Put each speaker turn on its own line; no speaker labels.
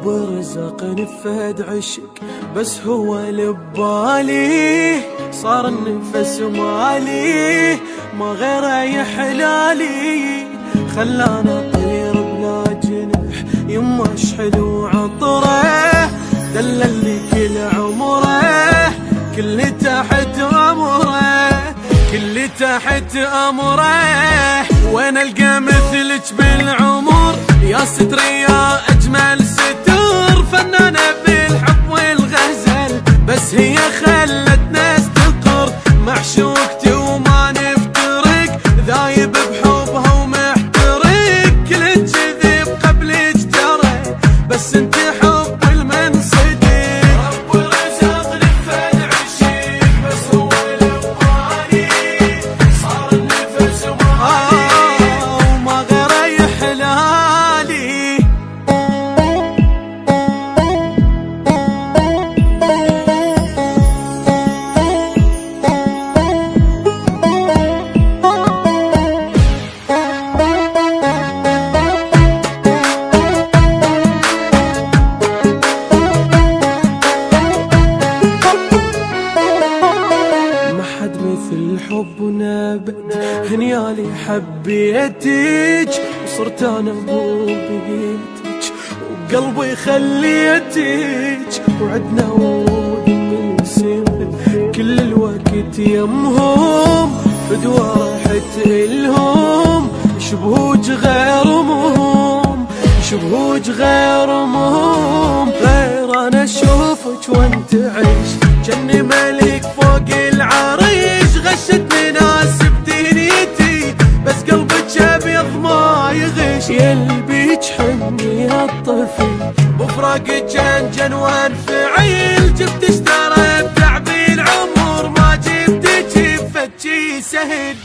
رب رزقني فهد عشق بس هو اللي ببالي، صار النفس مالي ما غيره يحلالي، خلانا اطير بلا جنح يما اشحل عطره، دللني كل عمره كل تحت امره كل تحت امره، وين القى مثلك بالعمر يا ستر يا اجمل ستر، فنانه بالحب والغزل بس هي خلتنا استقر، معشوقتي وما نفترق ذايب بحبها ومحترق، كل كذب قبلك ترى بس انت حب المنصدق، رب رزقني بفد عشق بس هو اللي صار النفس مالي وما غيره يحلالي. مثل الحب ونبت هنيالي حبيتك وصرت انا مو بقيتك وبقلبي خليتك، وعدنا ورود من سنين كل الوقت يمهم فدوى راحت الهم، شبهوج غير مهم شبهوج غير مهم، غير انا اشوفك وانت عيش جني ملك فوق العريش، غشتني ناس بدنيتي بس قلبك ابيض ما يغش، يلبيك حني الطفل بفراقك جنجن وانفعيل، جبت اشترى بتعب العمر ما جبتك بفتشي سهل،